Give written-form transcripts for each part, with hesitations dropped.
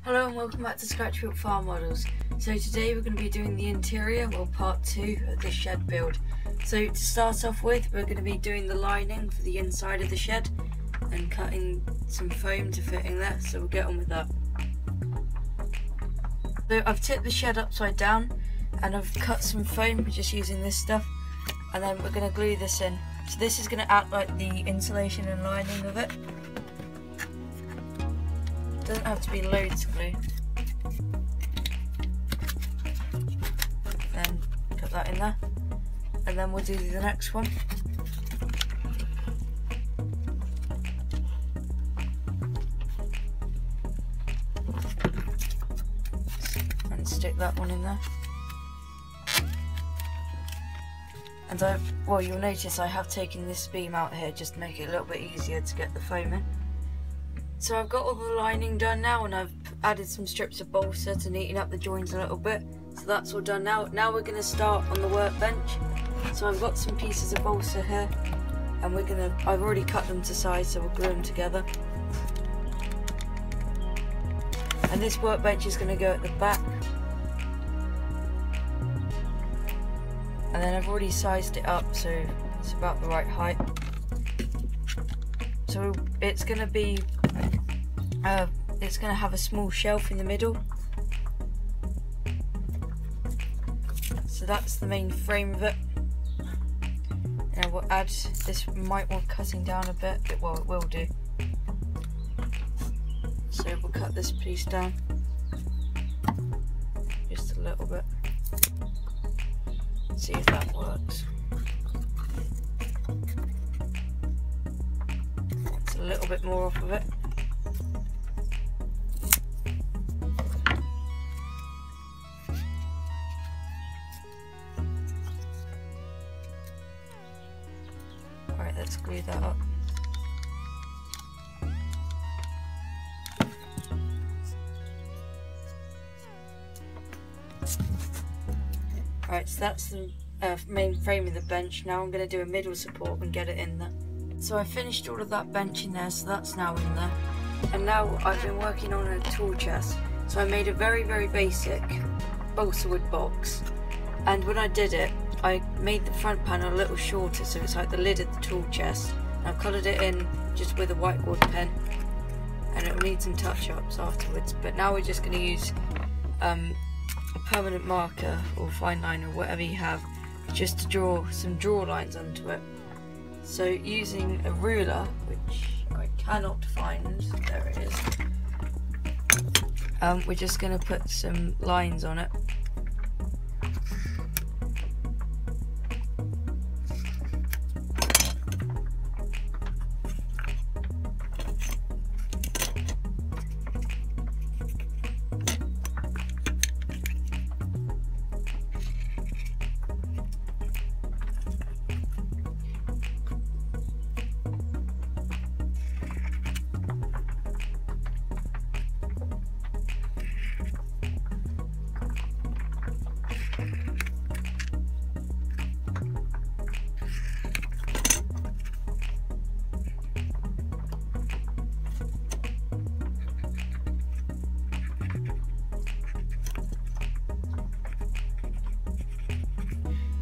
Hello and welcome back to Scratchbuilt Farm Models. So today we're going to be doing the interior, well part 2 of the shed build. So to start off with, we're going to be doing the lining for the inside of the shed and cutting some foam to fit in there, so we'll get on with that. So I've tipped the shed upside down and I've cut some foam just using this stuff, and then we're going to glue this in. So this is going to act like the insulation and lining of it. Doesn't have to be loads of glue. Then put that in there, and then we'll do the next one. And stick that one in there. And well, you'll notice I have taken this beam out here just to make it a little bit easier to get the foam in. So I've got all the lining done now, and I've added some strips of balsa to neaten up the joins a little bit. So that's all done now. Now we're going to start on the workbench. So I've got some pieces of balsa here, and I've already cut them to size, so we'll glue them together. And this workbench is going to go at the back. And then I've already sized it up, so it's about the right height. So it's going to be it's going to have a small shelf in the middle. So that's the main frame of it. And we'll add this, might want cutting down a bit, but well, it will do. So we'll cut this piece down just a little bit. See if that works. It's a little bit more off of it. Alright, let's glue that up. Alright, so that's the main frame of the bench. Now I'm going to do a middle support and get it in there. So I finished all of that bench in there, so that's now in there. And now I've been working on a tool chest. So I made a very, very basic balsa wood box. And when I did it, I made the front panel a little shorter, so it's like the lid of the tool chest. And I've coloured it in just with a whiteboard pen. And it will need some touch-ups afterwards. But now we're just going to use a permanent marker or fine line or whatever you have, just to draw some draw lines onto it. So using a ruler, which I cannot find, there it is, we're just going to put some lines on it.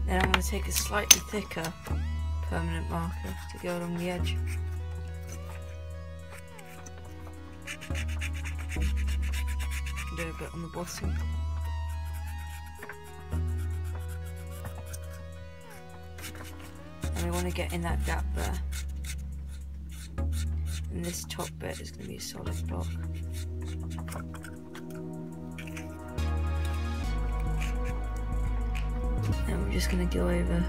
Then I'm going to take a slightly thicker permanent marker to go along the edge. Do a bit on the bottom. And we want to get in that gap there. And this top bit is going to be a solid block. And we're just going to go over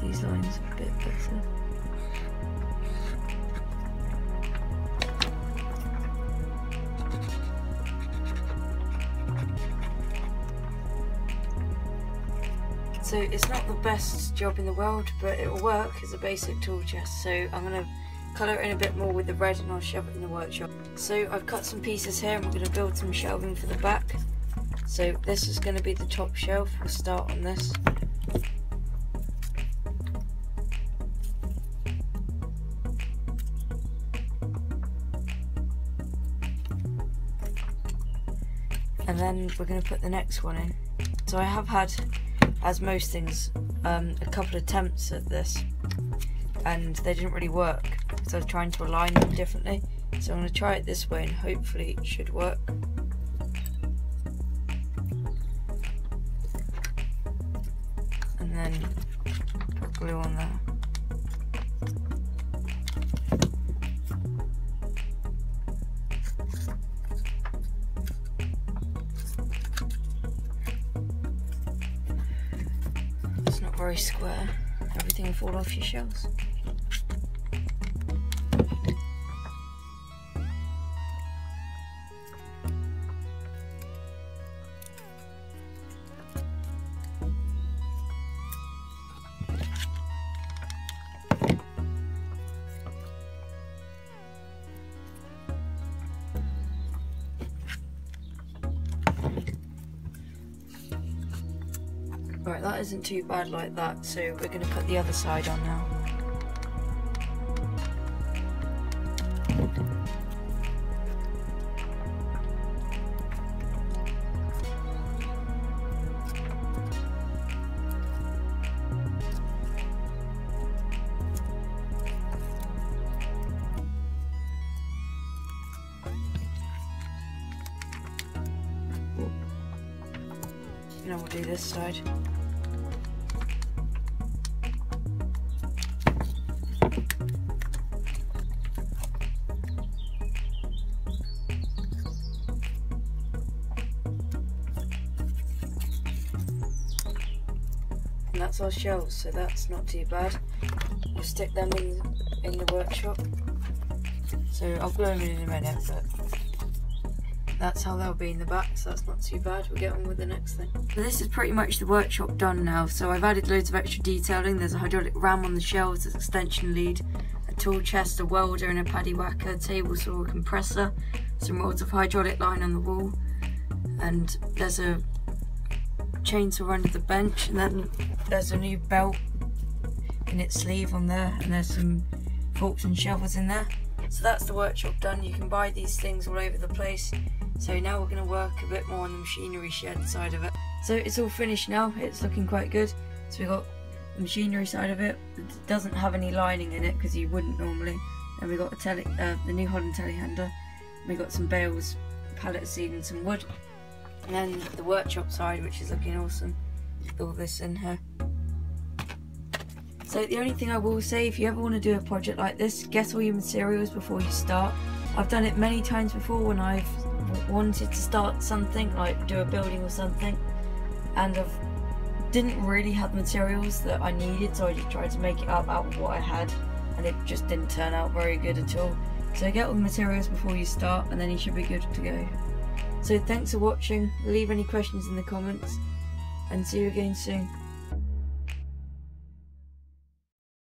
these lines a bit better. So it's not the best job in the world, but it will work as a basic tool chest. So I'm going to colour it in a bit more with the red, and I'll shove it in the workshop. So I've cut some pieces here, and we're going to build some shelving for the back. So this is going to be the top shelf. We'll start on this. and then we're going to put the next one in. So I have had, as most things, a couple of attempts at this, and they didn't really work because I was trying to align them differently. So I'm going to try it this way and hopefully it should work. And then put glue on there. It's not very square. Everything will fall off your shelves. Right, that isn't too bad like that, so we're going to put the other side on now. Now we'll do this side. And that's our shelves, so that's not too bad. We'll stick them in the workshop. So I'll glue them in a minute, but that's how they'll be in the back, so that's not too bad. We'll get on with the next thing. So this is pretty much the workshop done now. So I've added loads of extra detailing. There's a hydraulic ram on the shelves, there's an extension lead, a tool chest, a welder and a paddy whacker, table saw, a compressor, some rods of hydraulic line on the wall, and there's a chainsaw under the bench, and then there's a new belt in its sleeve on there, and there's some forks and shovels in there. So that's the workshop done. You can buy these things all over the place. So now we're going to work a bit more on the machinery shed side of it. So it's all finished now, it's looking quite good. So we've got the machinery side of it. It doesn't have any lining in it because you wouldn't normally. And we've got the New Holland telehandler. We've got some bales, pallet seed and some wood. And then the workshop side, which is looking awesome, with all this in here. So the only thing I will say, if you ever want to do a project like this, get all your materials before you start. I've done it many times before when I've wanted to start something, like do a building or something, and I didn't really have the materials that I needed, so I just tried to make it up out of what I had, and it just didn't turn out very good at all. So get all the materials before you start, and then you should be good to go. So thanks for watching, leave any questions in the comments, and see you again soon.